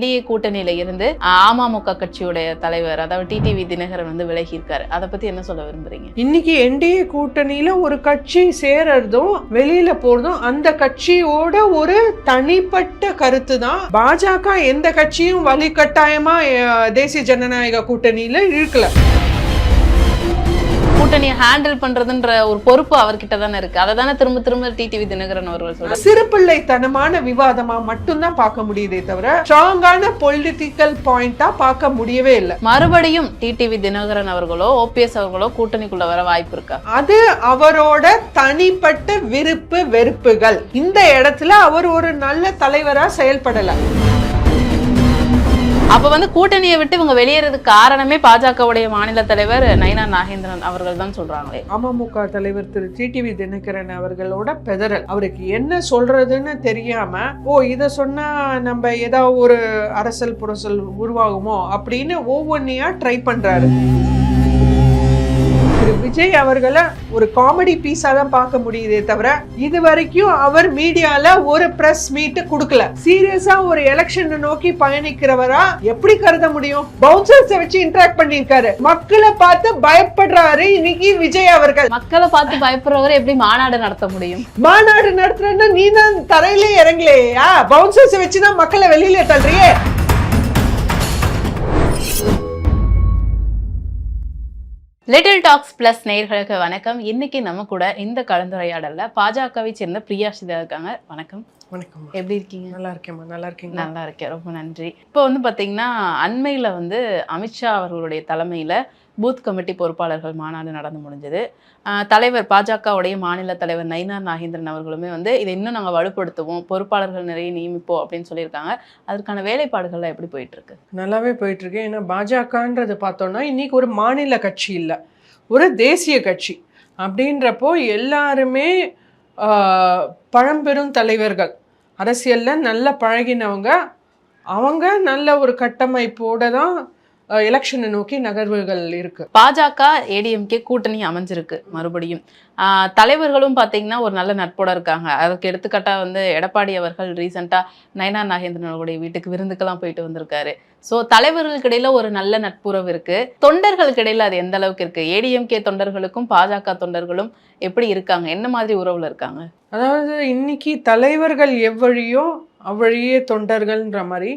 NDA கூட்டணியில இருந்து அமமுக கட்சியுடைய தலைவர் அதாவது டிடிவி தினகரன் வந்து விலகி இருக்காரு. அதை பத்தி என்ன சொல்ல விரும்புறீங்க? இன்னைக்கு என்டிஏ கூட்டணியில ஒரு கட்சி சேரறதும் வெளியில போறதும் அந்த கட்சியோட ஒரு தனிப்பட்ட கருத்து தான். பாஜக எந்த கட்சியும் வலிகட்டாயமா தேசிய ஜனநாயக கூட்டணியில இழுக்கல. கூட்டணியை ஹேண்டில் பண்றதுன்ற ஒரு பொறுப்பு அவர்கிட்ட தானே இருக்கு. அதை தானே திரும்ப திரும்ப டிடிவி தினகரன் அவர்கள் சொல்றாரு. சிறுபிள்ளைத்தனமான விவாதமா மட்டும்தான் பார்க்க முடியுதே தவிர ஸ்ட்ராங்கான பொலிட்டிக்கல் பாயிண்டா பார்க்க முடியவே இல்லை. மறுபடியும் டிடிவி தினகரன் அவர்களோ ஓபிஎஸ் அவர்களோ கூட்டணிக்குள்ள வர வாய்ப்பு இருக்கா? அது அவரோட தனிப்பட்ட விருப்பு வெறுப்புகள். இந்த இடத்துல அவர் ஒரு நல்ல தலைவரா செயல்படல. அப்ப வந்து கூட்டணியை விட்டு இவங்க வெளியேறதுக்கு காரணமே பாஜகவுடைய மாநில தலைவர் நயினா நாகேந்திரன் அவர்கள் தான் சொல்றாங்களே. அமமுக தலைவர் திரு டிடிவி தினகரன் அவர்களோட பெதறல். அவருக்கு என்ன சொல்றதுன்னு தெரியாம இத சொன்னா நம்ம ஏதாவது ஒரு அரசல் புரசல் உருவாகுமோ அப்படின்னு ஒவ்வொன்னையா ட்ரை பண்றாரு. விஜய் அவர்களை ஒரு காமெடி பீஸா தான் பார்க்க முடியுதே தவிர இது வரைக்கும் அவர் மீடியால ஒரு பிரஸ் மீட் கொடுக்கல. சீரியஸா ஒரு எலெக்ஷன் நோக்கி பயணிக்கிறவரா எப்படி கருத முடியும்? பவுன்சர்ஸ் வச்சு இன்டராக்ட் பண்ணிருக்காரு. மக்களை பார்த்து பயப்படுறாரு இன்னைக்கு விஜய் அவர்கள். மக்களை பார்த்து பயப்படுறவரை எப்படி மாநாடு நடத்த முடியும்? மாநாடு நடத்துறேன்னா நீ தான் தரையிலே இறங்கலையா? பவுன்சர்ஸ் வச்சுதான் மக்களை வெளியில தள்ளுறியே. லிட்டில் டாக்ஸ் பிளஸ் நேயர்களுக்கு வணக்கம். இன்னைக்கு நம்ம கூட இந்த கலந்துரையாடல்ல பாஜகவை சேர்ந்த பிரியா ஸ்ரீதர் இருக்காங்க. வணக்கம். வணக்கம். எப்படி இருக்கீங்க? நல்லா இருக்கேம்மா. நல்லா இருக்கீங்க? நல்லா இருக்கேன், ரொம்ப நன்றி. இப்போ வந்து பாத்தீங்கன்னா அண்மையில வந்து அமித்ஷா அவர்களுடைய தலைமையில பூத் கமிட்டி பொறுப்பாளர்கள் மாநாடு நடந்து முடிஞ்சது. தலைவர் பாஜகவுடைய மாநில தலைவர் நயினா நாகேந்திரன் அவர்களுமே வந்து இதை இன்னும் நாங்கள் வலுப்படுத்துவோம், பொறுப்பாளர்கள் நிறைய நியமிப்போம் அப்படின்னு சொல்லியிருக்காங்க. அதற்கான வேலைப்பாடுகள்லாம் எப்படி போயிட்டு இருக்கு? நல்லாவே போயிட்டு இருக்கு. ஏன்னா பாஜகன்றது பார்த்தோம்னா இன்னைக்கு ஒரு மாநில கட்சி இல்லை, ஒரு தேசிய கட்சி. அப்படின்றப்போ எல்லாருமே பழம்பெரும் தலைவர்கள், அரசியலில் நல்ல பழகினவங்க, அவங்க நல்ல ஒரு கட்டமைப்போட தான் எலெக்ஷனை நோக்கி நகர்வுகள் இருக்கு. பாஜக ஏடிஎம்கே கூட்டணி அமைஞ்சிருக்கு. மறுபடியும் தலைவர்களும் பார்த்தீங்கன்னா ஒரு நல்ல நட்போட இருக்காங்க. அதுக்கு எடுத்துக்காட்டா வந்து எடப்பாடி அவர்கள் ரீசெண்டாக நயினா நாகேந்திரன் அவருடைய வீட்டுக்கு விருந்துக்கெல்லாம் போயிட்டு வந்திருக்காரு. ஸோ தலைவர்களுக்கு இடையில ஒரு நல்ல நட்புறவு இருக்கு. தொண்டர்களுக்கு இடையில அது எந்த அளவுக்கு இருக்கு? ஏடிஎம்கே தொண்டர்களுக்கும் பாஜக தொண்டர்களும் எப்படி இருக்காங்க? என்ன மாதிரி உறவுல இருக்காங்க? அதாவது இன்னைக்கு தலைவர்கள் எவ்வழியோ அவ்வழியே தொண்டர்கள்ன்ற மாதிரி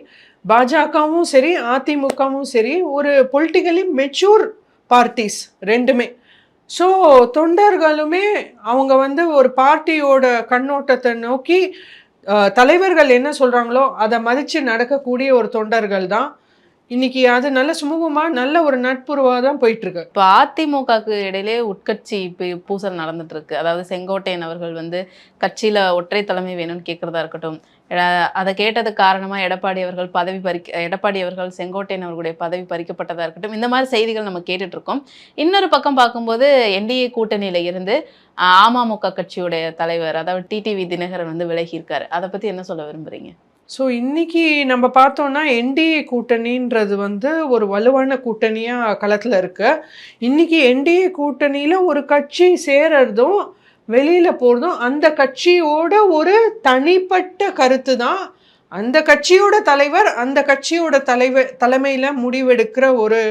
பாஜகவும் சரி அதிமுகவும் சரி ஒரு பொலிட்டிக்கலி மெச்சூர் பார்ட்டிஸ் ரெண்டுமே. ஸோ தொண்டர்களுமே அவங்க வந்து ஒரு பார்ட்டியோட கண்ணோட்டத்தை நோக்கி தலைவர்கள் என்ன சொல்கிறாங்களோ அதை மதித்து நடக்கக்கூடிய ஒரு தொண்டர்கள் தான். இன்னைக்கு அது நல்ல சுமூகமாக நல்ல ஒரு நட்புறவாக தான் போயிட்டுருக்கு. இப்போ அதிமுகவுக்கு இடையிலே உட்கட்சி பூசல் நடந்துட்டு இருக்கு. அதாவது செங்கோட்டையன் அவர்கள் வந்து கட்சியில் ஒற்றை தலைமை வேணும்னு கேட்குறதா இருக்கட்டும், அதை கேட்டதுக்கு காரணமாக எடப்பாடி அவர்கள் செங்கோட்டையன் அவர்களுடைய பதவி பறிக்கப்பட்டதாக இருக்கட்டும், இந்த மாதிரி செய்திகள் நம்ம கேட்டுட்டு இருக்கோம். இன்னொரு பக்கம் பார்க்கும்போது என்டிஏ கூட்டணியில இருந்து அமமுக கட்சியுடைய தலைவர் அதாவது டிடிவி தினகரன் வந்து விலகி இருக்காரு. அதை பற்றி என்ன சொல்ல விரும்புறீங்க? ஸோ இன்னைக்கு நம்ம பார்த்தோம்னா என்டிஏ கூட்டணின்றது வந்து ஒரு வலுவான கூட்டணியாக களத்தில் இருக்கு. இன்னைக்கு என்டிஏ கூட்டணியில் ஒரு கட்சி சேரறதும் வெளியில் போகிறதும் அந்த கட்சியோட ஒரு தனிப்பட்ட கருத்து தான். அந்த கட்சியோட தலைவர் அந்த கட்சியோட தலைமையில் முடிவெடுக்கிற ஒரு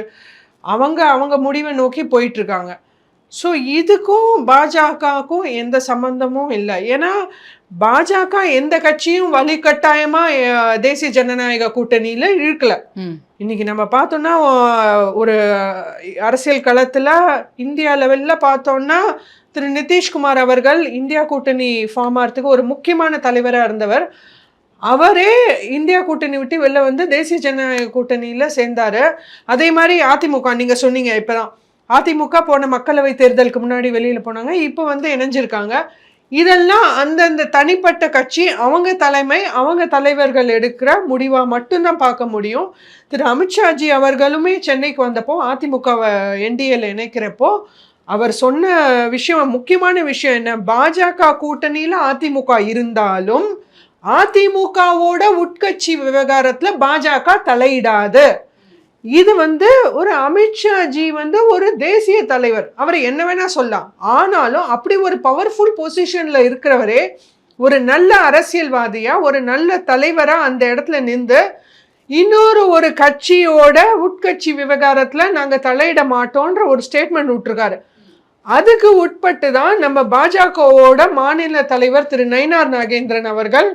அவங்க முடிவை நோக்கி போயிட்டுருக்காங்க. ஸோ இதுக்கும் பாஜகவுக்கும் எந்த சம்பந்தமும் இல்லை. ஏன்னா பாஜக எந்த கட்சியும் வலிகட்டாயமாக தேசிய ஜனநாயக கூட்டணியில் இழுக்கல. இன்னைக்கு நம்ம பார்த்தோம்னா ஒரு அரசியல் களத்தில் இந்தியா லெவலில் பார்த்தோம்னா திரு நிதிஷ்குமார் அவர்கள் இந்தியா கூட்டணி ஃபார்ம் ஆகிறதுக்கு ஒரு முக்கியமான தலைவராக இருந்தவர். அவரே இந்தியா கூட்டணி விட்டு வெளில வந்து தேசிய ஜனநாயக கூட்டணியில் சேர்ந்தார். அதே மாதிரி அதிமுக நீங்கள் சொன்னீங்க, இப்போ தான் அதிமுக போன மக்களவை தேர்தலுக்கு முன்னாடி வெளியில் போனாங்க, இப்போ வந்து இணைஞ்சிருக்காங்க. இதெல்லாம் அந்தந்த தனிப்பட்ட கட்சி அவங்க தலைமை அவங்க தலைவர்கள் எடுக்கிற முடிவாக மட்டும்தான் பார்க்க முடியும். திரு அமித்ஷாஜி அவர்களுமே சென்னைக்கு வந்தப்போ அதிமுகவை என்டிஏல இணைக்கிறப்போ அவர் சொன்ன விஷயம், முக்கியமான விஷயம் என்ன, பாஜக கூட்டணியில் அதிமுக இருந்தாலும் அதிமுகவோட உட்கட்சி விவகாரத்தில் பாஜக தலையிடாது. இது வந்து ஒரு அமித்ஷாஜி வந்து ஒரு தேசிய தலைவர், அவர் என்ன வேணா சொல்லலாம். ஆனாலும் அப்படி ஒரு பவர்ஃபுல் பொசிஷன்ல இருக்கிறவரே ஒரு நல்ல அரசியல்வாதியா ஒரு நல்ல தலைவரா அந்த இடத்துல நின்று ஒரு கட்சியோட உட்கட்சி விவகாரத்துல நாங்க தலையிட மாட்டோம்ன்ற ஒரு ஸ்டேட்மெண்ட் விட்டுருக்காரு. அதுக்கு உட்பட்டு தான் நம்ம பாஜகவோட மாநில தலைவர் திரு நயினார் நாகேந்திரன் அவர்கள்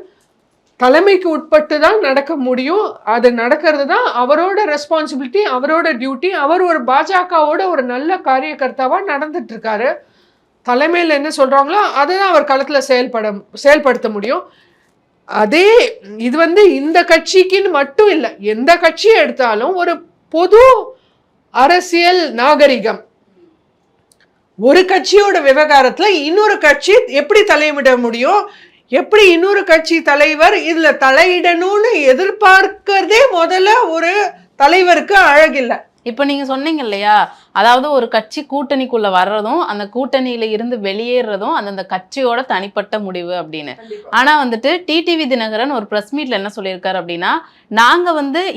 தலைமைக்கு உட்பட்டு தான் நடக்க முடியும். அது நடக்கிறது தான் அவரோட ரெஸ்பான்சிபிலிட்டி, அவரோட டியூட்டி. அவர் ஒரு பாஜகவோட ஒரு நல்ல காரியகர்த்தாவா நடந்துட்டு இருக்காரு. தலைமையில் என்ன சொல்றாங்களோ அதை தான் அவர் களத்துல செயல்படுத்த முடியும். அதே இது இந்த கட்சிக்குன்னு மட்டும் இல்லை, எந்த கட்சியை எடுத்தாலும் ஒரு பொது அரசியல் நாகரிகம். ஒரு கட்சியோட விவகாரத்துல இன்னொரு கட்சி எப்படி தலையிட முடியும், எப்படி இன்னொரு கட்சி தலைவர் இதுல தலையிடணும்னு எதிர்பார்க்கிறதே முதல்ல ஒரு தலைவருக்கு அழகில்லை. இப்ப நீங்க சொன்னீங்க இல்லையா, அதாவது ஒரு கட்சி கூட்டணிக்குள்ள வர்றதும் அந்த கூட்டணியில இருந்து வெளியேறதும் அந்த கட்சியோட தனிப்பட்ட முடிவு அப்படின்னு. ஆனா டிடிவி தினகரன் ஒரு பிரஸ் மீட்ல என்ன சொல்லியிருக்காரு அப்படின்னா, நாங்க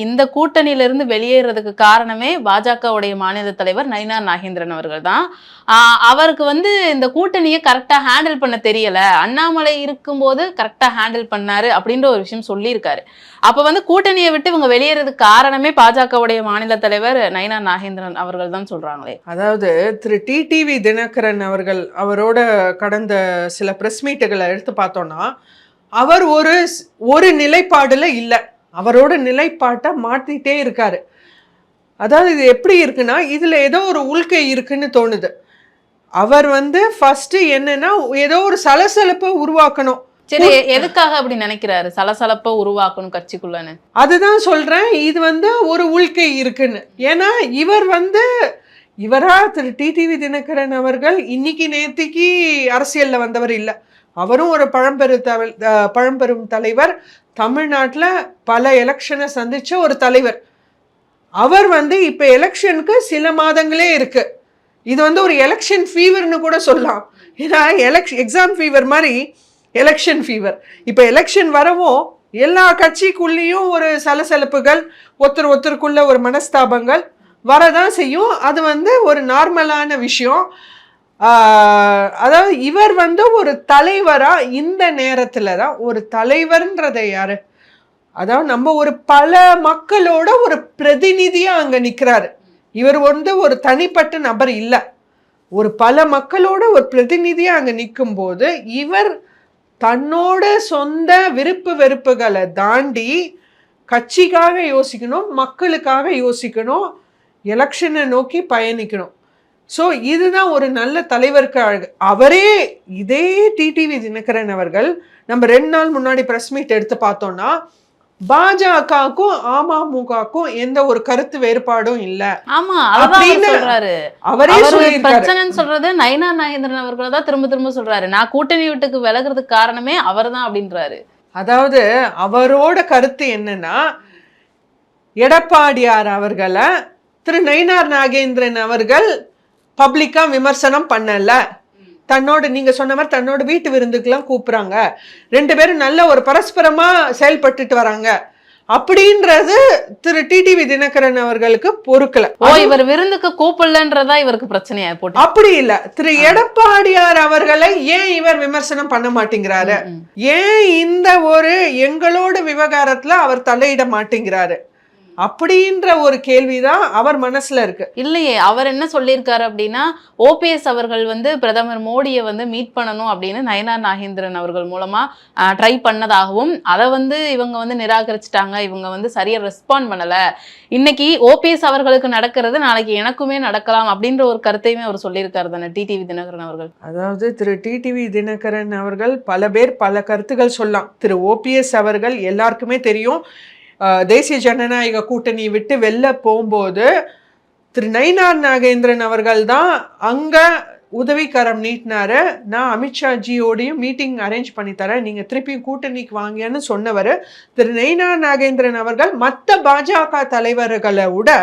இந்த கூட்டணியில இருந்து வெளியேறதுக்கு காரணமே பாஜகவுடைய மாநில தலைவர் நயினார் நாகேந்திரன் அவர்கள் தான். அவருக்கு இந்த கூட்டணியை கரெக்டா ஹேண்டில் பண்ண தெரியல, அண்ணாமலை இருக்கும்போது கரெக்டா ஹேண்டில் பண்ணாரு அப்படின்ற ஒரு விஷயம் சொல்லியிருக்காரு. அப்ப கூட்டணியை விட்டு இவங்க வெளியேறதுக்கு காரணமே பாஜகவுடைய மாநில தலைவர் நயினார் நாகேந்திரன் அவர்கள் தான் சொல்றாங்களே. அதாவது திரு டிடிவி தினகரன் அவர்கள் அவரோட கடந்த சில பிரஸ் மீட்டுகளை எடுத்து பார்த்தோம்னா, அவர் ஒரு நிலைப்பாடுல இல்லை, அவரோட நிலைப்பாட்டை மாற்றிட்டே இருக்காரு. அதாவது இது எப்படி இருக்குன்னா, இதுல ஏதோ ஒரு உள்கை இருக்குன்னு தோணுது. அவர் ஃபர்ஸ்ட் என்னன்னா ஏதோ ஒரு சலசலப்பை உருவாக்கணும். சரி, எதுக்காக அப்படி நினைக்கிறாரு, சலசலப்பை உருவாக்கணும் கட்சிக்குள்ளன்னு? அதுதான் சொல்றேன், இது ஒரு உள்கை இருக்குன்னு. ஏன்னா இவரா திரு டிடிவி தினகரன் அவர்கள் இன்னைக்கு நேத்திக்கு அரசியல்ல வந்தவர் இல்லை. அவரும் ஒரு பழம்பெரும் தலைவர், தமிழ்நாட்டில் பல எலெக்ஷனை சந்திச்ச ஒரு தலைவர். அவர் இப்ப எலெக்ஷனுக்கு சில மாதங்களே இருக்கு. இது ஒரு எலெக்ஷன் ஃபீவர்னு கூட சொல்லலாம். ஏன்னா எக்ஸாம் ஃபீவர் மாதிரி எலெக்ஷன் ஃபீவர். இப்போ எலெக்ஷன் வரவும் எல்லா கட்சிக்குள்ளேயும் ஒரு சலசலப்புகள், ஒருத்தருக்குள்ள ஒரு மனஸ்தாபங்கள் வரதான் செய்யும். அது ஒரு நார்மலான விஷயம். அதாவது இவர் ஒரு தலைவரா இந்த நேரத்துல தான் ஒரு தலைவர்ன்றதை யாரு, அதாவது நம்ம ஒரு பல மக்களோட ஒரு பிரதிநிதியா அங்க நிக்கிறாரு. இவர் ஒரு தனிப்பட்ட நபர் இல்ல, ஒரு பல மக்களோட ஒரு பிரதிநிதியா அங்க நிற்கும் போது இவர் தன்னோட சொந்த விருப்பு வெறுப்புகளை தாண்டி கட்சிக்காக யோசிக்கணும், மக்களுக்காக யோசிக்கணும், எலெக்ஷனை நோக்கி பயணிக்கணும். ஸோ இதுதான் ஒரு நல்ல தலைவருக்கு அழகு. அவரே இதே டிடிவி தினகரன் அவர்கள் நம்ம 2 நாள் முன்னாடி பிரஸ் மீட் எடுத்து பார்த்தோம்னா, பாஜகவுக்கும் அமமுகவுக்கும் எந்த ஒரு கருத்து வேறுபாடும் இல்ல அவரே பிரச்சனைன்னு சொல்றது நயினார் நாகேந்திரன் அவர்கள் தான் திரும்ப திரும்ப சொல்றாரு. நான் கூட்டணி விட்டுக்கு விலகிறதுக்கு காரணமே அவர் தான் அப்படின்றாரு. அதாவது அவரோட கருத்து என்னன்னா, எடப்பாடியார் அவர்களை திரு நயினார் நாகேந்திரன் அவர்கள் பப்ளிக்கா விமர்சனம் பண்ணல, தன்னோட நீங்க சொன்ன மாதிரி தன்னோட வீட்டு விருந்துக்கெல்லாம் கூப்பிடுறாங்க, 2 பேரும் நல்ல ஒரு பரஸ்பரமா செயல்பட்டுட்டு வராங்க அப்படின்றது திரு டிடிவி தினகரன் அவர்களுக்கு பொறுக்கல. இவர் விருந்துக்கு கூப்பிடலன்றதா இவருக்கு பிரச்சனையா போட்டு? அப்படி இல்ல, திரு எடப்பாடியார் அவர்களை ஏன் இவர் விமர்சனம் பண்ண மாட்டேங்கிறாரு, ஏன் இந்த ஒரு எங்களோட விவகாரத்துல அவர் தலையிட மாட்டேங்கிறாரு அப்படின்ற ஒரு கேள்விதான் அவர் மனசுல இருக்கு. இல்லையே, அவர் என்ன சொல்லியிருக்காரு அப்படின்னா, ஓபிஎஸ் அவர்கள் பிரதமர் மோடியை மீட் பண்ணணும் அப்படின்னு நயினார் நாகேந்திரன் அவர்கள் மூலமா ட்ரை பண்ணதாகவும், அதை இவங்க நிராகரிச்சுட்டாங்க, இவங்க சரியா ரெஸ்பாண்ட் பண்ணல, இன்னைக்கு ஓபிஎஸ் அவர்களுக்கு நடக்கிறது நாளைக்கு எனக்குமே நடக்கலாம் அப்படின்ற ஒரு கருத்தையுமே அவர் சொல்லியிருக்காரு தானே டிடிவி தினகரன் அவர்கள். அதாவது திரு டிடிவி தினகரன் அவர்கள் பல பேர் பல கருத்துக்கள் சொல்லலாம். திரு ஓபிஎஸ் அவர்கள் எல்லாருக்குமே தெரியும், தேசிய ஜனநாயக கூட்டணி விட்டு வெளில போகும்போது திரு நயினார் நாகேந்திரன் அவர்கள் தான் அங்க உதவிக்கரம் நீட்டினாரு. நான் அமித்ஷாஜியோடையும் மீட்டிங் அரேஞ்ச் பண்ணி தரேன், நீங்க திருப்பி கூட்டணிக்கு வாங்கன்னு சொன்னவர் திரு நயினார் நாகேந்திரன் அவர்கள். மற்ற பாஜக தலைவர்களை விட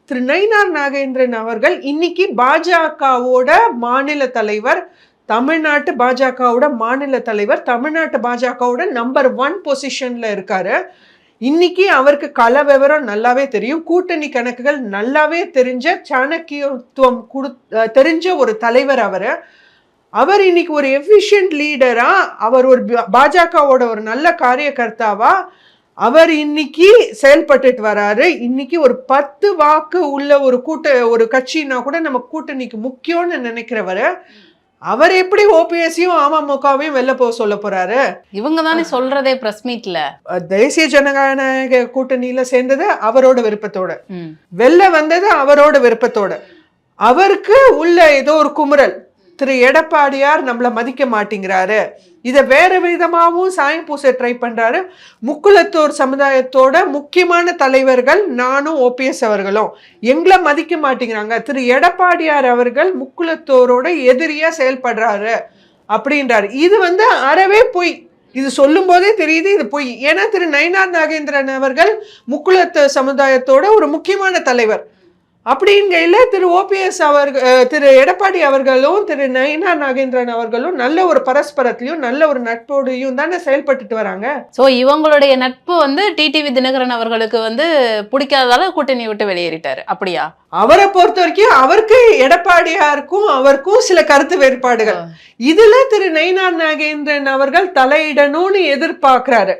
திரு நயினார் நாகேந்திரன் அவர்கள் இன்னைக்கு பாஜகவோட மாநில தலைவர், தமிழ்நாட்டு பாஜகவோட மாநில தலைவர், தமிழ்நாட்டு பாஜகவோட நம்பர் 1 பொசிஷன்ல இருக்காரு. இன்னைக்கு அவருக்கு கள விவரம் நல்லாவே தெரியும், கூட்டணி கணக்குகள் நல்லாவே தெரிஞ்ச, சாணக்கியத்துவம் தெரிஞ்ச ஒரு தலைவர் அவர் இன்னைக்கு ஒரு எஃபிஷியன்ட் லீடரா, அவர் ஒரு பாஜகவோட ஒரு நல்ல காரியகர்த்தாவா அவர் இன்னைக்கு செயல்பட்டுட்டு வராரு. இன்னைக்கு ஒரு 10 வாக்கு உள்ள ஒரு கட்சினா கூட நம்ம கூட்டணிக்கு முக்கியம்னு நினைக்கிறவரு, அவர் எப்படி ஓபிஎஸ்ஸையும் அமமுகவையும் வெளில போக சொல்ல போறாரு? இவங்க தானே சொல்றதே பிரஸ் மீட்ல. தேசிய ஜனநாயக கூட்டணியில சேர்ந்தது அவரோட விருப்பத்தோட, வெளில வந்தது அவரோட விருப்பத்தோட. அவருக்கு உள்ள ஏதோ ஒரு குமுறல், திரு எடப்பாடியார் நம்மள மதிக்க மாட்டேங்கிறாரு, இதை வேற விதமாகவும் சாயம் பூச ட்ரை பண்றாரு. முக்குளத்தோர் சமுதாயத்தோட முக்கியமான தலைவர்கள் நானும் ஓபிஎஸ் அவர்களும் எங்களை மதிக்க மாட்டேங்கிறாங்க, திரு எடப்பாடியார் அவர்கள் முக்குளத்தோரோட எதிரியா செயல்படுறாரு அப்படின்றாரு. இது அறவே பொய். இது சொல்லும் போதே தெரியுது இது பொய். ஏன்னா திரு நயினார் நாகேந்திரன் அவர்கள் முக்குளத்து சமுதாயத்தோட ஒரு முக்கியமான தலைவர். அப்படிங்கையில திரு ஓபிஎஸ் திரு எடப்பாடி அவர்களும் திரு நயினார் நாகேந்திரன் அவர்களும் நல்ல ஒரு பரஸ்பரத்திலையும் நல்ல ஒரு நட்போடையும் தானே செயல்பட்டுட்டு வராங்க. ஸோ இவங்களுடைய நட்பு டிடிவி தினகரன் அவர்களுக்கு பிடிக்காததால கூட்டணி விட்டு வெளியேறிட்டாரு, அப்படியா? அவரை பொறுத்த வரைக்கும் அவருக்கு எடப்பாடியாருக்கும் அவருக்கும் சில கருத்து வேறுபாடுகள். இதுல திரு நயினார் நாகேந்திரன் அவர்கள் தலையிடணும்னு எதிர்பார்க்கிறாரு.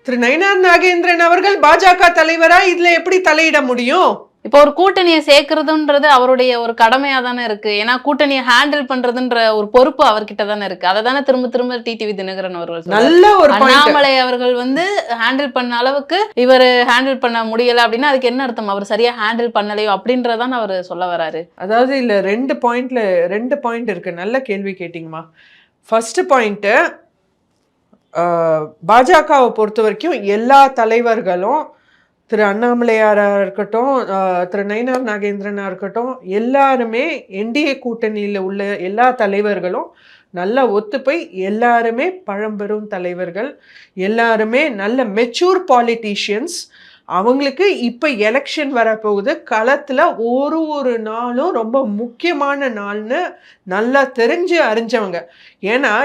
திரு நயினார் நாகேந்திரன் அவர்கள் பாஜக தலைவரா இதுல எப்படி தலையிட முடியும்? இப்போ ஒரு கூட்டணியை சேர்க்கறதுன்றது அவருடைய ஒரு கடமையா தானே இருக்கு. ஏன்னா கூட்டணியை ஹேண்டில் பண்றதுன்ற ஒரு பொறுப்பு அவர்கிட்ட தானே இருக்கு. அதை தானே திரும்ப திரும்ப டிடிவி தினகரன் அவர்கள் நல்ல ஒரு அண்ணாமலை அவர்கள் ஹேண்டில் பண்ண அளவுக்கு இவர் ஹேண்டில் பண்ண முடியல அப்படின்னா அதுக்கு என்ன அர்த்தம்? அவர் சரியா ஹேண்டில் பண்ணலையோ அப்படின்றதான் அவர் சொல்ல வராரு. அதாவது இல்ல ரெண்டு பாயிண்ட் இருக்கு. நல்ல கேள்வி கேட்டீங்கம்மா. ஃபர்ஸ்ட் பாயிண்ட், பாஜகவை பொறுத்த வரைக்கும் எல்லா தலைவர்களும், திரு அண்ணாமலையாராக இருக்கட்டும், திரு நயினார் நாகேந்திரனாக இருக்கட்டும், எல்லாருமே என்டிஏ கூட்டணியில் உள்ள எல்லா தலைவர்களும் நல்லா ஒத்து போய் எல்லாருமே பழம்பெரும் தலைவர்கள், எல்லாருமே நல்ல மெச்சூர் பாலிட்டிஷியன்ஸ். அவங்களுக்கு இப்போ எலெக்ஷன் வரப்போகுது. களத்தில் ஒரு நாளும் ரொம்ப முக்கியமான நாள்னு நல்லா அறிஞ்சவங்க. ஏன்னா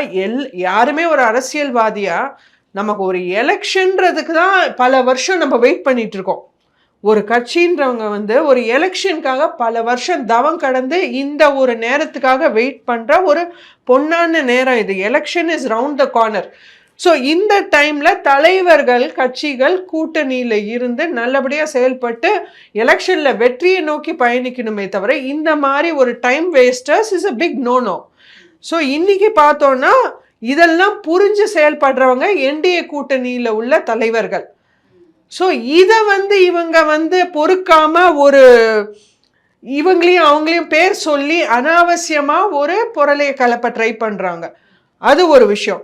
யாருமே ஒரு அரசியல்வாதியாக நமக்கு ஒரு எலெக்ஷன்றதுக்கு தான் பல வருஷம் நம்ம வெயிட் பண்ணிட்டு இருக்கோம். ஒரு கட்சின்றவங்க ஒரு எலெக்ஷனுக்காக பல வருஷம் தவம் கடந்து இந்த ஒரு நேரத்துக்காக வெயிட் பண்ணுற ஒரு பொன்னான நேரம் இது. Election is round the corner. So இந்த டைமில் தலைவர்கள் கட்சிகள் கூட்டணியில் இருந்து நல்லபடியாக செயல்பட்டு எலெக்ஷனில் வெற்றியை நோக்கி பயணிக்கணுமே தவிர இந்த மாதிரி ஒரு time wasters is a big no. So இன்னைக்கு பார்த்தோன்னா இதெல்லாம் புரிஞ்சு செயல்படுறவங்க என்டிஏ கூட்டணியில் உள்ள தலைவர்கள். ஸோ இதை இவங்க பொறுக்காம இவங்களையும் அவங்களையும் பேர் சொல்லி அனாவசியமாக ஒரு பொருளையை கலப்ப ட்ரை பண்ணுறாங்க. அது ஒரு விஷயம்.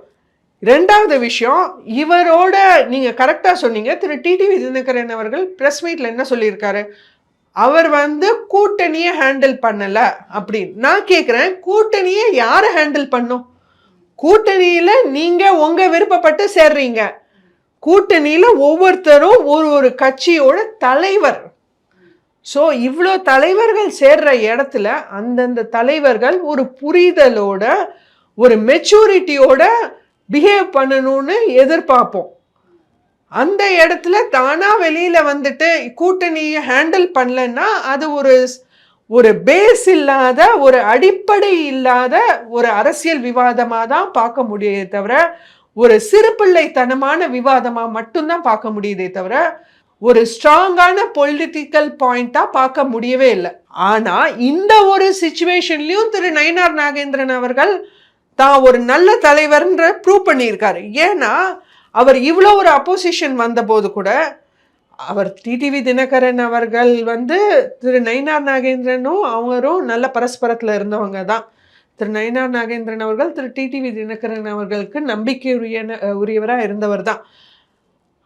ரெண்டாவது விஷயம், இவரோட நீங்கள் கரெக்டாக சொன்னீங்க, திரு டிடிவி தினகரன் அவர்கள் ப்ரெஸ் மீட்டில் என்ன சொல்லியிருக்காரு? அவர் கூட்டணியை ஹேண்டில் பண்ணலை அப்படின்னு. நான் கேட்குறேன், கூட்டணியை யாரை ஹேண்டில் பண்ணும்? கூட்டணியில நீங்க உங்க விருப்பப்பட்டு சேர்றீங்க. கூட்டணியில ஒவ்வொருத்தரும் ஒரு கட்சியோட தலைவர். ஸோ இவ்வளோ தலைவர்கள் சேர்ற இடத்துல அந்தந்த தலைவர்கள் ஒரு புரிதலோட ஒரு மெச்சூரிட்டியோட பிஹேவ் பண்ணணும்னு எதிர்பார்ப்போம். அந்த இடத்துல தானா வெளியில கூட்டணியை ஹேண்டில் பண்ணலன்னா அது ஒரு பேஸ் இல்லாத, ஒரு அடிப்படை இல்லாத ஒரு அரசியல் விவாதமாக தான் பார்க்க முடியுதே தவிர, ஒரு சிறுபிள்ளைத்தனமான விவாதமாக மட்டும்தான் பார்க்க முடியுதே தவிர, ஒரு ஸ்ட்ராங்கான பொலிட்டிக்கல் பாயிண்டாக பார்க்க முடியவே இல்லை. ஆனால் இந்த ஒரு சிச்சுவேஷன்லையும் திரு நயினார் நாகேந்திரன் அவர்கள் தான் ஒரு நல்ல தலைவர்ன்ற ப்ரூவ் பண்ணியிருக்காரு. ஏன்னா அவர் இவ்வளோ ஒரு அப்போசிஷன் வந்தபோது கூட அவர் டிடிவி தினகரன் அவர்கள் திரு நயினார் நாகேந்திரனும் அவரும் நல்ல பரஸ்பரத்தில் இருந்தவங்க தான். திரு நயினார் நாகேந்திரன் அவர்கள் திரு டிடிவி தினகரன் அவர்களுக்கு நம்பிக்கையுரியவராக இருந்தவர் தான்.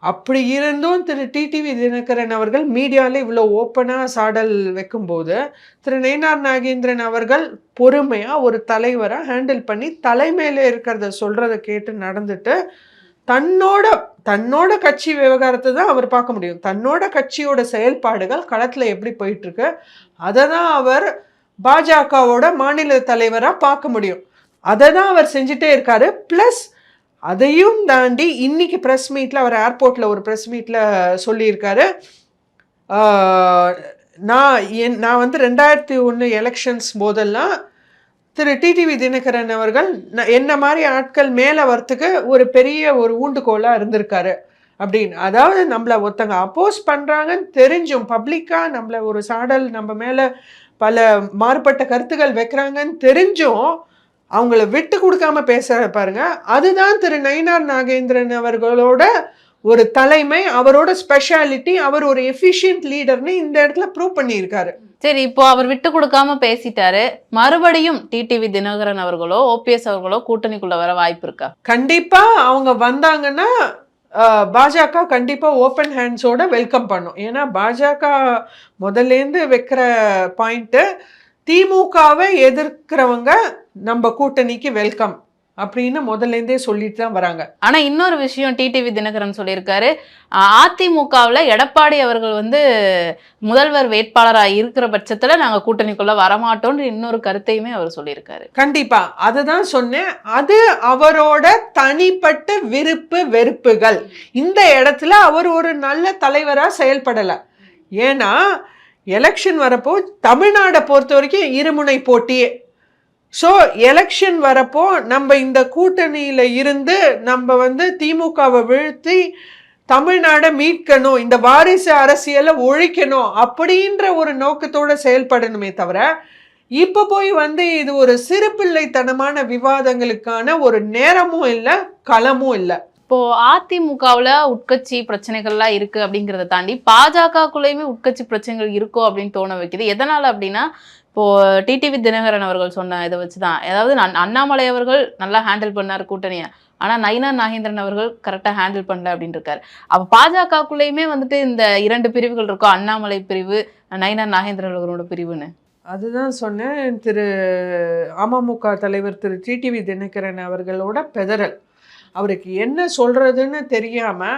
அப்படி இருந்தும் திரு டிடிவி தினகரன் அவர்கள் மீடியாவில் இவ்வளோ ஓப்பனாக சாடல் வைக்கும்போது திரு நயினார் நாகேந்திரன் அவர்கள் பொறுமையாக ஒரு தலைவராக ஹேண்டில் பண்ணி தலைமையில் இருக்கிறத சொல்கிறத கேட்டு நடந்துட்டு தன்னோட கட்சி விவகாரத்தை தான் அவர் பார்க்க முடியும். தன்னோட கட்சியோட செயல்பாடுகள் களத்தில் எப்படி போயிட்டு இருக்கு அதை தான் அவர் பாஜகவோட மாநில தலைவராக பார்க்க முடியும். அதை தான் அவர் செஞ்சுட்டே இருக்காரு. ப்ளஸ் அதையும் தாண்டி இன்னைக்கு ப்ரெஸ் மீட்டில் அவர் ஏர்போர்ட்டில் ஒரு ப்ரெஸ் மீட்டில் சொல்லியிருக்காரு, நான் 2001 எலெக்ஷன்ஸ் போதெல்லாம் திரு டிடிவி தினகரன் அவர்கள் என்ன மாதிரி ஆட்கள் மேலே வரத்துக்கு ஒரு பெரிய ஒரு ஊண்டுகோலாக இருந்திருக்காரு அப்படின்னு. அதாவது நம்மள ஒருத்தங்க அப்போஸ் பண்றாங்கன்னு தெரிஞ்சும் பப்ளிக்கா நம்மள ஒரு சாடல் நம்ம மேல பல மாறுபட்ட கருத்துக்கள் வைக்கிறாங்கன்னு தெரிஞ்சும் அவங்கள விட்டு கொடுக்காம பேசுற பாருங்க, அதுதான் திரு நயினார் நாகேந்திரன் அவர்களோட ஒரு தலைமை, அவரோட ஸ்பெஷாலிட்டி. அவர் ஒரு எஃபிஷியன்ட் லீடர்னு இந்த இடத்துல ப்ரூவ் பண்ணியிருக்காரு. சரி, இப்போ அவர் விட்டு கொடுக்காம பேசிட்டாரு, மறுபடியும் டிடிவி தினகரன் அவர்களோ ஓபிஎஸ் அவர்களோ கூட்டணிக்குள்ள வர வாய்ப்பு இருக்கா? கண்டிப்பா அவங்க வந்தாங்கன்னா பாஜக கண்டிப்பா ஓப்பன் ஹேண்ட்ஸோட வெல்கம் பண்ணும். ஏன்னா பாஜக முதல்லேருந்து வைக்கிற பாயிண்ட், திமுகவை எதிர்க்கிறவங்க நம்ம கூட்டணிக்கு வெல்கம் அப்படின்னு முதல்லேருந்தே சொல்லிட்டு தான் வராங்க. ஆனா இன்னொரு விஷயம் டிடிவி தினகரன் சொல்லியிருக்காரு, அதிமுகவில் எடப்பாடி அவர்கள் வந்து முதல்வர் வேட்பாளராக இருக்கிற பட்சத்துல நாங்க கூட்டணிக்குள்ள வரமாட்டோம்னு இன்னொரு கருத்தையுமே அவர் சொல்லியிருக்காரு. கண்டிப்பா அதுதான் சொன்னேன். அது அவரோட தனிப்பட்ட விருப்பு வெறுப்புகள். இந்த இடத்துல அவர் ஒரு நல்ல தலைவரா செயல்படல. ஏன்னா எலெக்ஷன் வரப்போ தமிழ்நாடை பொறுத்த வரைக்கும் இருமுனை போட்டியே. ஸோ எலெக்ஷன் வரப்போ நம்ம இந்த கூட்டணியில இருந்து நம்ம வந்து திமுகவை வீழ்த்தி தமிழ்நாடை மீட்கணும், இந்த வாரிசு அரசியலை ஒழிக்கணும் அப்படின்ற ஒரு நோக்கத்தோட செயல்படணுமே தவிர, இப்போ போய் வந்து இது ஒரு சிறுபிள்ளைத்தனமான விவாதங்களுக்கான ஒரு நேரமும் இல்லை, களமும் இல்லை. இப்போ அதிமுகவுல உட்கட்சி பிரச்சனைகள்லாம் இருக்கு அப்படிங்கிறத தாண்டி பாஜகக்குள்ளேயுமே உட்கட்சி பிரச்சனைகள் இருக்கோ அப்படின்னு தோண வைக்குது. எதனால அப்படின்னா, இப்போ டிடிவி தினகரன் அவர்கள் சொன்ன இதை வச்சுதான், அதாவது அண்ணாமலை அவர்கள் நல்லா ஹேண்டில் பண்ணார் கூட்டணியை, ஆனா நயினார் நாகேந்திரன் அவர்கள் கரெக்டா ஹேண்டில் பண்ணல அப்படின்னு இருக்காரு. அப்ப பாஜகக்குள்ளேயுமே வந்துட்டு இந்த 2 பிரிவுகள் இருக்கும், அண்ணாமலை பிரிவு, நயினார் நாகேந்திரன் அவர்களோட பிரிவுன்னு. அதுதான் சொன்னேன். திரு அமமுக தலைவர் திரு டிடிவி தினகரன் அவர்களோட பெதறல், அவருக்கு என்ன சொல்றதுன்னு தெரியாம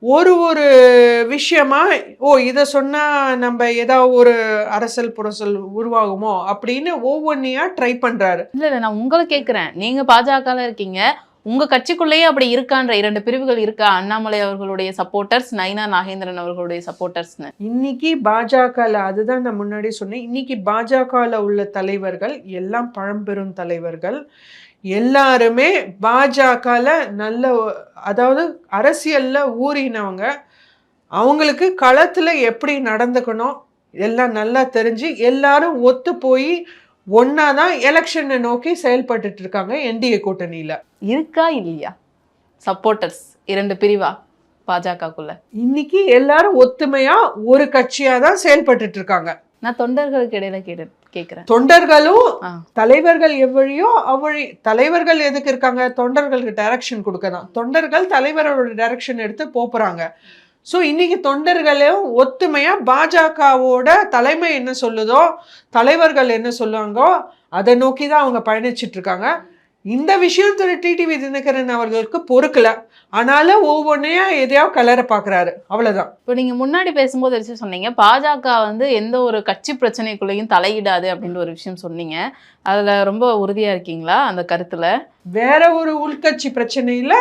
ஒரு விஷயமா, இதை சொன்னா நம்ம ஏதாவது ஒரு அரசல் புரசல் உருவாகுமோ அப்படின்னு ஒவ்வொன்றையா ட்ரை பண்றாரு. இல்ல நான் உங்களை கேட்கிறேன், நீங்க பாஜகல இருக்கீங்க, உங்க கட்சிக்குள்ளேயே அப்படி இருக்கான்ற 2 பிரிவுகள் இருக்கா? அண்ணாமலை அவர்களுடைய சப்போர்ட்டர்ஸ், நயினார் நாகேந்திரன் அவர்களுடைய சப்போர்ட்டர்ஸ்னு. இன்னைக்கு பாஜகல, அதுதான் நான் முன்னாடி சொன்னேன், இன்னைக்கு பாஜகல உள்ள தலைவர்கள் எல்லாம் பழம்பெரும் தலைவர்கள். எல்லாருமே பாஜகல நல்ல, அதாவது அரசியல்ல ஊறினவங்க. அவங்களுக்கு களத்துல எப்படி நடந்துக்கணும் எல்லாம் நல்லா தெரிஞ்சு எல்லாரும் ஒத்து போய் ஒன்னாதான் எலெக்ஷனை நோக்கி செயல்பட்டு இருக்காங்க. என்டிஏ கூட்டணியில இருக்கா இல்லையா சப்போர்ட்டர்ஸ் 2 பிரிவா பாஜகக்குள்ள? இன்னைக்கு எல்லாரும் ஒத்துமையா ஒரு கட்சியா தான் செயல்பட்டு இருக்காங்க. நான் தொண்டர்களுக்கு இடையில கேட்கிறேன். தொண்டர்களும் தலைவர்கள் எவ்வழியோ அவ்வழி. தலைவர்கள் எதுக்கு இருக்காங்க? தொண்டர்களுக்கு டைரக்ஷன் கொடுக்கதான். தொண்டர்கள் தலைவரோட டைரக்ஷன் எடுத்து போறாங்க. ஸோ இன்னைக்கு தொண்டர்களும் ஒத்துமையா பாஜகவோட தலைமை என்ன சொல்லுதோ, தலைவர்கள் என்ன சொல்லுவாங்கோ அதை நோக்கி தான் அவங்க பயணிச்சுட்டு இருக்காங்க. இந்த விஷயம் திரு டிடிவி தினகரன் அவர்களுக்கு பொறுக்கல. ஆனாலும் ஒவ்வொன்றையா எதையாவது கலர பாக்குறாரு, அவ்வளவுதான். இப்போ நீங்க முன்னாடி பேசும்போது வச்சு சொன்னீங்க, பாஜக வந்து எந்த ஒரு கட்சி பிரச்சனைக்குள்ளேயும் தலையிடாது அப்படின்ற ஒரு விஷயம் சொன்னீங்க. அதுல ரொம்ப உறுதியா இருக்கீங்களா அந்த கருத்துல? வேற ஒரு உள்கட்சி பிரச்சனையில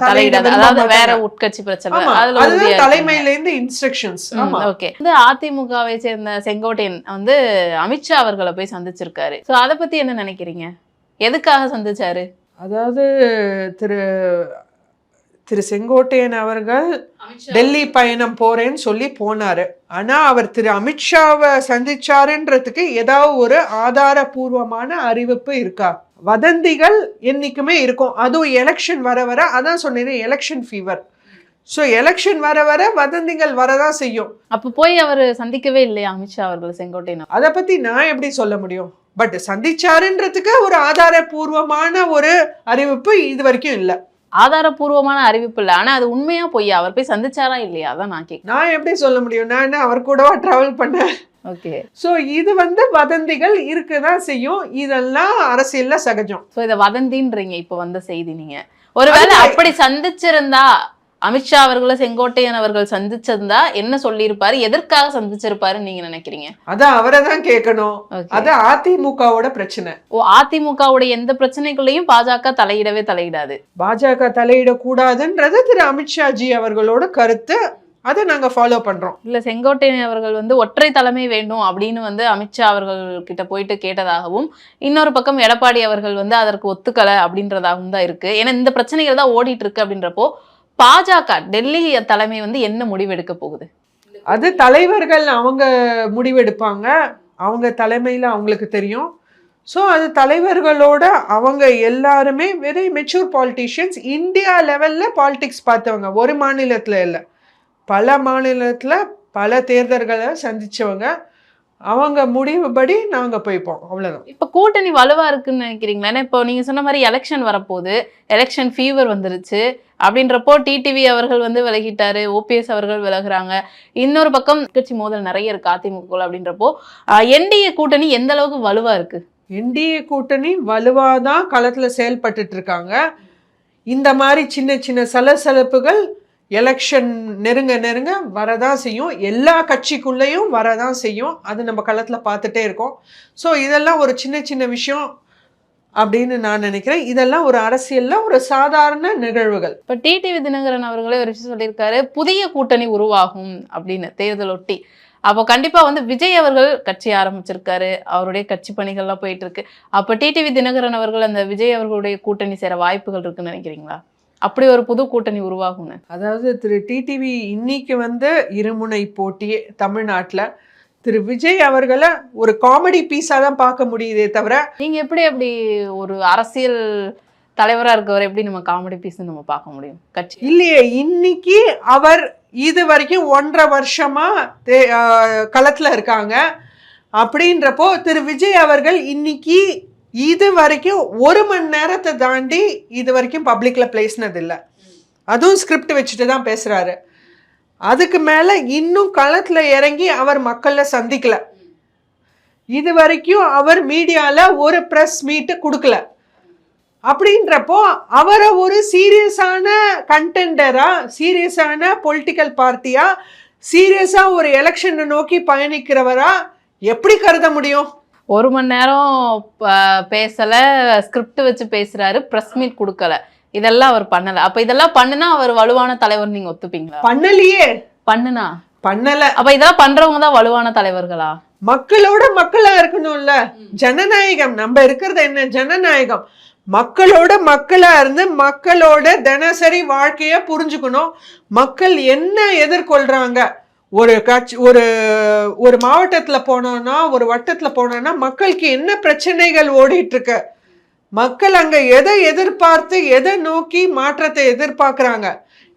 தலையிடாது, அதாவது வேற உட்கட்சி பிரச்சனை, அதுல தலைமையில இருந்து இன்ஸ்ட்ரக்ஷன்ஸ். ஓகே. இந்த அதிமுகவை சேர்ந்த செங்கோட்டையன் வந்து அமித்ஷா அவர்களை போய் சந்திச்சிருக்காரு. சோ அதை பத்தி என்ன நினைக்கிறீங்க? எதுக்காக சந்திச்சாரு? அதாவது திரு செங்கோட்டையன் அவர்கள் டெல்லி பயணம் போறேன்னு சொல்லி போனாரு. ஆனா அவர் திரு அமித்ஷாவை சந்திச்சாருன்றதுக்கு ஏதாவது ஒரு ஆதாரபூர்வமான அறிவிப்பு இருக்கா? வதந்திகள் என்னைக்குமே இருக்கும். அதுவும் எலெக்ஷன் வர வர, அதான் சொன்னேன், எலெக்ஷன் ஃபீவர். ஸோ எலெக்ஷன் வர வர வதந்திகள் வரதான் செய்யும். அப்ப போய் அவர் சந்திக்கவே இல்லையா அமித்ஷா அவர்கள் செங்கோட்டையன்? அதை பத்தி நான் எப்படி சொல்ல முடியும்? பட் சந்திச்சாருன்றதுக்கு ஒரு ஆதாரபூர்வமான ஒரு அறிவிப்பு இது வரைக்கும் இல்லை. ஆதாரபூர்வமான அறிவிப்பு இல்லை, ஆனா அது உண்மையா பொய்யா? அவர் போய் சந்திச்சாரா இல்லையா? அதான் நான் கேட்க. நான் எப்படி சொல்ல முடியும்? நான் என்ன அவர் கூடவா டிராவல் பண்ணேன்? ஓகே. ஸோ இது வந்து வதந்திகள் இருக்கதான் செய்யும். இதெல்லாம் அரசியல்ல சகஜம். ஸோ இதை வதந்தின்றீங்க இப்போ வந்த செய்தி. நீங்க ஒருவேளை அப்படி சந்திச்சிருந்தா, அமித்ஷா அவர்களை செங்கோட்டையன் அவர்கள் சந்திச்சிருந்தா என்ன சொல்லியிருப்பாரு, எதற்காக சந்திச்சிருப்பாருன்னு நீங்க நினைக்கிறீங்க? அதான் அவரை தான் கேட்கணும். அது அதிமுகவோட பிரச்சனை. அதிமுகவோட எந்த பிரச்சனைக்குள்ளேயும் பாஜக தலையிடாது. பாஜக தலையிடக்கூடாதுன்றது திரு அமித்ஷாஜி அவர்களோட கருத்து. அதை நாங்க ஃபாலோ பண்றோம். இல்ல, செங்கோட்டையன் அவர்கள் வந்து ஒற்றை தலைமை வேண்டும் அப்படின்னு வந்து அமித்ஷா அவர்கள் கிட்ட போயிட்டு கேட்டதாகவும், இன்னொரு பக்கம் எடப்பாடி அவர்கள் வந்து அதற்கு ஒத்துக்கலை அப்படின்றதாகவும் தான் இருக்கு. ஏன்னா இந்த பிரச்சனைகள் தான் ஓடிட்டு இருக்கு. அப்படின்றப்போ பாஜக டெல்லி தலைமை வந்து என்ன முடிவு எடுக்க போகுது? அது தலைவர்கள் அவங்க முடிவெடுப்பாங்க, அவங்க தலைமையில் அவங்களுக்கு தெரியும். ஸோ அது தலைவர்களோட அவங்க எல்லாருமே வெரி மெச்சூர் பாலிட்டிஷியன்ஸ், இந்தியா லெவலில் பாலிடிக்ஸ் பார்த்தவங்க, ஒரு மாநிலத்தில் இல்லை, பல மாநிலத்தில் பல தேர்தல்களை சந்திச்சவங்க. அவங்க முடிவுபடி நாங்கள் போய்ப்போம், அவ்வளோதான். இப்போ கூட்டணி வலுவா இருக்குன்னு நினைக்கிறீங்களா? ஏன்னா இப்போ நீங்க சொன்ன மாதிரி எலெக்ஷன் வரப்போகுது, எலெக்ஷன் ஃபீவர் வந்துருச்சு அப்படின்றப்போ டிடிவி அவர்கள் வந்து விலகிட்டாரு, ஓபிஎஸ் அவர்கள் விலகுறாங்க, இன்னொரு பக்கம் கட்சி மோதல் நிறைய இருக்கு அதிமுக அப்படின்றப்போ என்டிஏ கூட்டணி எந்த அளவுக்கு வலுவா இருக்கு? என்டிஏ கூட்டணி வலுவாக தான் களத்தில் செயல்பட்டு இருக்காங்க. இந்த மாதிரி சின்ன சின்ன சலசலப்புகள் எலெக்ஷன் நெருங்க நெருங்க வரதான் செய்யும், எல்லா கட்சிக்குள்ளேயும் வரதான் செய்யும். அது நம்ம களத்தில் பார்த்துட்டே இருக்கோம். ஸோ இதெல்லாம் ஒரு சின்ன சின்ன விஷயம் அப்படின்னு நான் நினைக்கிறேன். இதெல்லாம் ஒரு அரசியலில் ஒரு சாதாரண நிகழ்வுகள். இப்போ டிடிவி தினகரன் அவர்களே ஒரு விஷயம் சொல்லியிருக்காரு, புதிய கூட்டணி உருவாகும் அப்படின்னு தேர்தல் ஒட்டி. அப்போ கண்டிப்பா வந்து விஜய் அவர்கள் கட்சி ஆரம்பிச்சிருக்காரு, அவருடைய கட்சி பணிகள்லாம் போயிட்டு இருக்கு. அப்போ டிடிவி தினகரன் அவர்கள் அந்த விஜய் அவர்களுடைய கூட்டணி சேர வாய்ப்புகள் இருக்குன்னு நினைக்கிறீங்களா? அப்படி ஒரு புது கூட்டணி உருவாகும்னு. அதாவது திரு டிடிவி இன்னைக்கு வந்து இருமுனை போட்டியே தமிழ்நாட்டில் திரு விஜய் அவர்களை ஒரு காமெடி பீஸாக தான் பார்க்க முடியுதே தவிர. நீங்க எப்படி அப்படி ஒரு அரசியல் தலைவராக இருக்கவர் எப்படி நம்ம காமெடி பீஸ்ன்னு நம்ம பார்க்க முடியும் கட்சி? இல்லையே, இன்னைக்கு அவர் இது வரைக்கும் 1.5 வருஷமா களத்தில் இருக்காங்க. அப்படின்றப்போ திரு விஜய் அவர்கள் இன்னைக்கு இது வரைக்கும் 1 மணி நேரத்தை தாண்டி இது வரைக்கும் பப்ளிக்கில் பேசினதில்லை. அதுவும் ஸ்கிரிப்ட் வச்சுட்டு தான் பேசுகிறாரு. அதுக்கு மேலே இன்னும் களத்தில் இறங்கி அவர் மக்களை சந்திக்கல. இது வரைக்கும் அவர் மீடியாவில் ஒரு ப்ரெஸ் மீட்டு கொடுக்கல. அப்படின்றப்போ அவரை ஒரு சீரியஸான கண்டெண்டரா, சீரியஸான பொலிட்டிக்கல் பார்ட்டியா, சீரியஸாக ஒரு எலெக்ஷனை நோக்கி பயணிக்கிறவரா எப்படி கருத முடியும்? 1 மணி நேரம் பேசல, ஸ்கிரிப்ட் வச்சு பேசுறாரு, பிரஸ் மீட் கொடுக்கல, இதெல்லாம் அவர் பண்ணல. அப்ப இதெல்லாம் பண்ணுனா அவர் வலுவான தலைவர் நீங்க ஒத்துப்பீங்களா? பண்ணலையே. பண்ணல. அப்ப இதெல்லாம் பண்றவங்க தான் வலுவான தலைவர்களா? மக்களோட மக்களா இருக்கணும்ல. ஜனநாயகம் நம்ம இருக்கிறது என்ன? ஜனநாயகம். மக்களோட மக்களா இருந்து மக்களோட தினசரி வாழ்க்கைய புரிஞ்சுக்கணும். மக்கள் என்ன எதிர்கொள்றாங்க, ஒரு கட்சி ஒரு மாவட்டத்தில் போனோம்னா, ஒரு வட்டத்தில் போனோம்னா மக்களுக்கு என்ன பிரச்சனைகள் ஓடிட்டு இருக்கு, மக்கள் அங்க எதை எதிர்பார்த்து எதை நோக்கி மாற்றத்தை எதிர்பார்க்குறாங்க,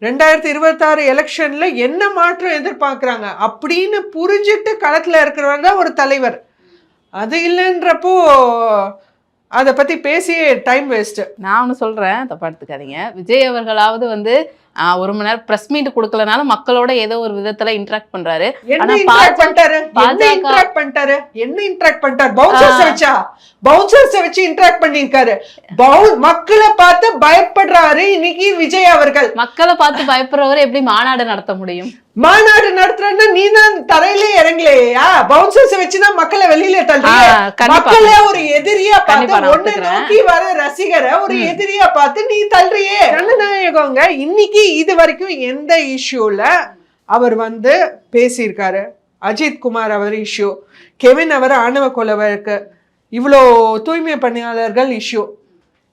2026 எலெக்ஷன்ல என்ன மாற்றம் எதிர்பார்க்குறாங்க அப்படின்னு புரிஞ்சுட்டு களத்தில் இருக்கிறவங்க தான் ஒரு தலைவர். அது இல்லைன்றப்போ அதை பற்றி பேசியே டைம் வேஸ்ட்டு. நான் ஒன்று சொல்கிறேன், தப்பா எடுத்துக்காதீங்க. விஜய் அவர்களாவது வந்து 1 மணி நேரம் ப்ரெஸ் மீட் கொடுக்கலனாலும் மக்களோட ஏதோ ஒரு விதத்துல இன்டராக்ட் பண்றாரு. என்ன இன்டராக்ட் பண்ணிட்டாரு? பவுன்சர்ஸ் வச்சு இன்டராக்ட் பண்ணிருக்காரு. மக்களை பார்த்து பயப்படுறாரு இன்னைக்கு விஜய் அவர்கள். மக்களை பார்த்து பயப்படுறவர் எப்படி மாநாடு நடத்த முடியும்? மாநாடு நடத்துறன்னா நீ தான் தரையிலே இறங்கலையா? பவுன்சர்ஸ் வச்சுதான் மக்களை வெளியில தள்ளுறீங்க. மக்களை ஒரு எதிரியா பார்த்து, ஒண்ணு நோக்கி வர ரசிகரை ஒரு எதிரியா பார்த்து நீ தள்ளுறியே. ஜனநாயகங்க. இன்னைக்கு இது வரைக்கும் எந்த இஷ்யூல அவர் வந்து பேசியிருக்காரு? அஜித் குமார் அவர் இஷ்யூ, கெவின் அவர் ஆணவ கொலை வழக்கு, இவ்வளோ தூய்மை பணியாளர்கள் இஷ்யூ,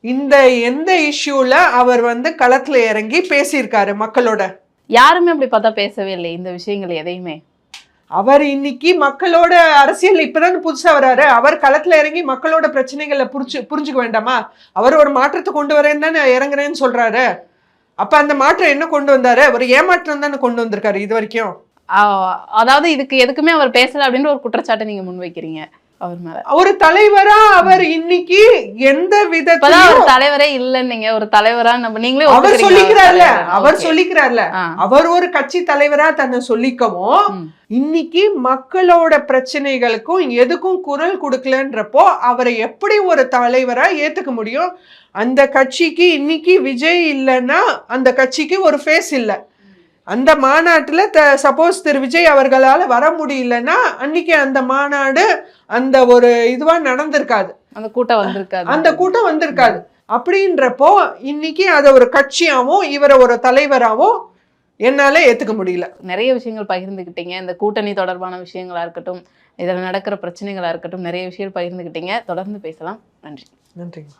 இந்த எந்த இஷ்யூல அவர் வந்து களத்துல இறங்கி பேசியிருக்காரு மக்களோட? யாருமே அப்படி பார்த்தா பேசவே இல்லை இந்த விஷயங்கள் எதையுமே. அவர் இன்னைக்கு மக்களோட அரசியல் இப்பதான் புதுசா வராரு. அவர் களத்துல இறங்கி மக்களோட பிரச்சனைகளை புரிஞ்சுக்க வேண்டாமா? அவர் ஒரு மாற்றத்தை கொண்டு வரேன்னு தானே இறங்குறேன்னு சொல்றாரு. அப்ப அந்த மாற்றம் என்ன கொண்டு வந்தாரு? ஒரு ஏமாற்றம் தானே கொண்டு வந்திருக்காரு இது வரைக்கும். அதாவது இதுக்கு எதுக்குமே அவர் பேசல அப்படின்னு ஒரு குற்றச்சாட்டை நீங்க முன்வைக்கிறீங்க அவர் மேல. ஒரு தலைவரா அவர் இன்னைக்கு எந்த விதத்துல தலைவரே இல்லைன்னீங்க, ஒரு தலைவரா நம்ம நீங்களே அவர் சொல்லிக்கிறார்ல, அவர் ஒரு கட்சி தலைவரா தன்னை சொல்லிக்கவும் இன்னைக்கு மக்களோட பிரச்சனைகளுக்கும் எதுக்கும் குரல் கொடுக்கலன்றப்போ அவரை எப்படி ஒரு தலைவரா ஏத்துக்க முடியும்? அந்த கட்சிக்கு இன்னைக்கு விஜய் இல்லைன்னா அந்த கட்சிக்கு ஒரு ஃபேஸ் இல்லை. அந்த மாநாட்டில் சப்போஸ் திரு விஜய் அவர்களால் வர முடியலன்னா அன்னைக்கு அந்த மாநாடு அந்த ஒரு இதுவாக நடந்திருக்காது, அந்த கூட்டம் வந்திருக்காது. அப்படின்றப்போ இன்னைக்கு அதை ஒரு கட்சியாகவும் இவரை ஒரு தலைவராகவும் என்னால ஏத்துக்க முடியல. நிறைய விஷயங்கள் பகிர்ந்துக்கிட்டீங்க. இந்த கூட்டணி தொடர்பான விஷயங்களா இருக்கட்டும், இதில் நடக்கிற பிரச்சனைகளா இருக்கட்டும், நிறைய விஷயங்கள் பகிர்ந்துக்கிட்டீங்க. தொடர்ந்து பேசலாம். நன்றி. நன்றிங்க.